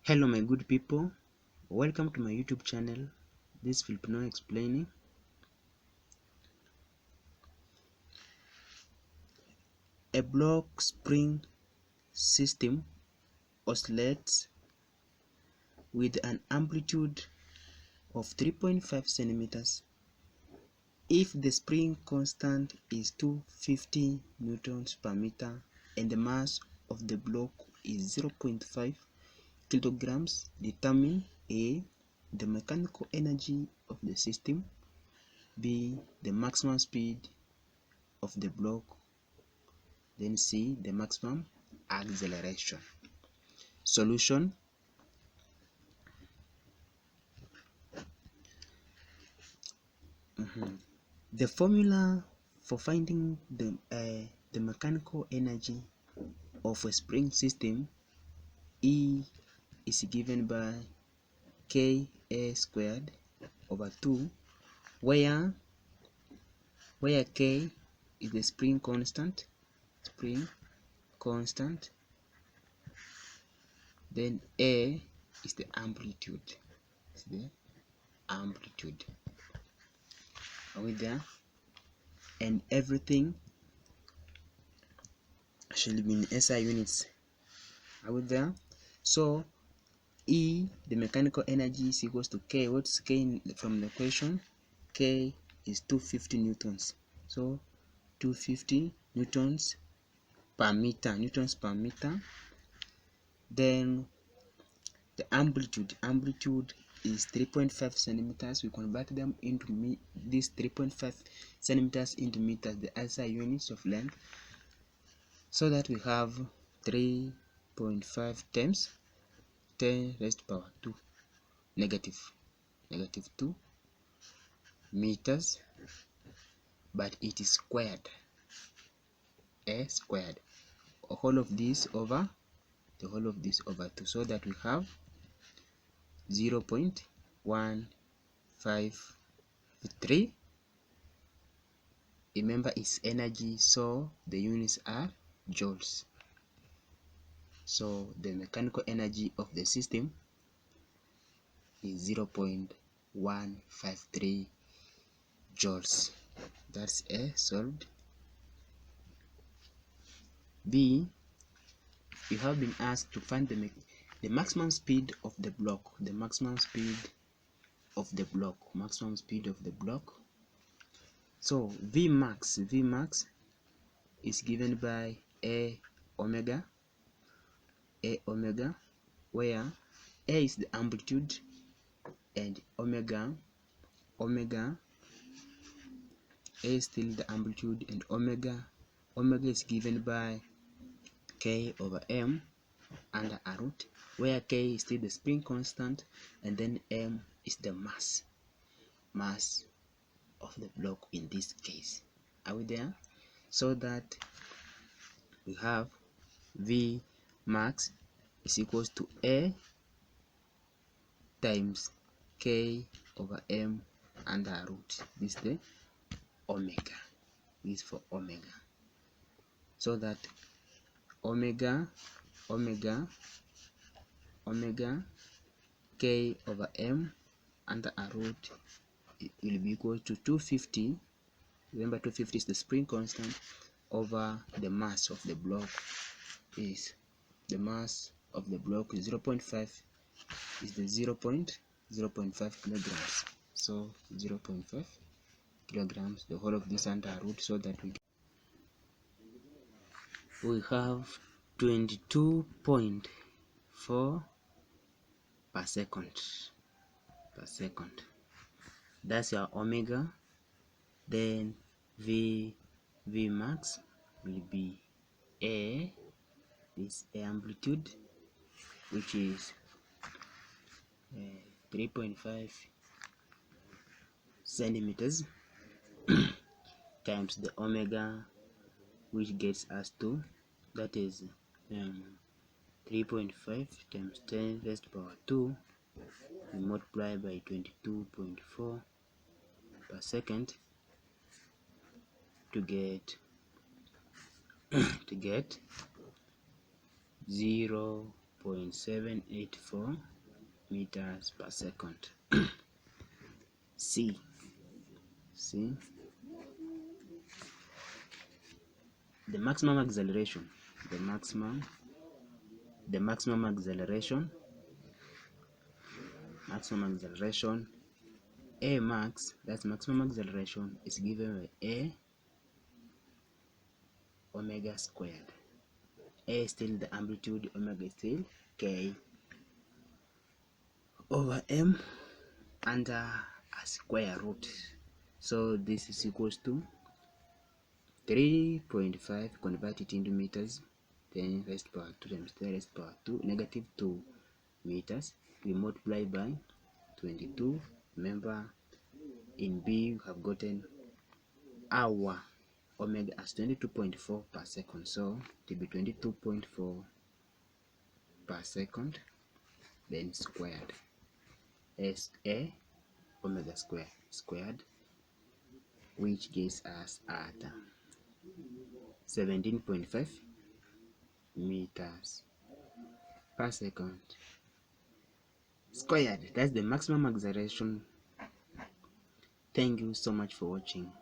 Hello my good people, welcome to my YouTube channel. This is Filipino explaining. A block spring system oscillates with an amplitude of 3.5 centimeters if the spring constant is 250 newtons per meter and the mass of the block is 0.5 kilograms. Determine A. The mechanical energy of the system, B. The maximum speed of the block, then C. The maximum acceleration. Solution. The formula for finding the mechanical energy of a spring system, E is given by Ka squared over 2, where K is the spring constant, then A is the amplitude. Are we there? And everything should be in SI units. Are we there? So E, the mechanical energy, is equals to K. What's K from the equation? K is 250 newtons. So 250 newtons per meter. Then the amplitude is 3.5 centimeters. We convert them into this 3.5 centimeters into meters, the SI units of length, so that we have 3.5 times 10 raised to power 2 negative 2 meters, but it is squared, a squared, the whole of this over 2, so that we have 0.153. Remember, it's energy, so the units are joules. So the mechanical energy of the system is 0.153 joules. That's A solved. B, you have been asked to find the maximum speed of the block. So V max is given by A omega, where A is the amplitude and omega A is still the amplitude, and omega is given by K over M under a root, where K is still the spring constant and then M is the mass of the block in this case. Are we there? So that we have V max is equals to A times K over M under a root. This is the omega. This is for omega. So that omega K over M under a root, it will be equal to 250. Remember, 250 is the spring constant over the mass of the block. Is 0.5 is the 0.5 kilograms. So 0.5 kilograms, the whole of this under a root, so that we have 22.4 per second. That's your omega. Then V max will be A, this amplitude, which is 3.5 centimeters times the omega, which gets us to, that is 3.5 times 10 raised to power 2, we multiply by 22.4 per second to get 0.5 0.784 meters per second. C. The maximum acceleration. The maximum acceleration. A max, that's maximum acceleration, is given by A omega squared. A is still the amplitude, omega is still K over M under a square root. So this is equals to 3.5, convert it into meters, 10 raised power 2 times 10 raised power 2, negative 2 meters. We multiply by 22. Remember, in B we have gotten our omega as 22.4 per second, so it will be 22.4 per second, then squared, SA omega squared, which gives us at 17.5 meters per second squared. That's the maximum acceleration. Thank you so much for watching.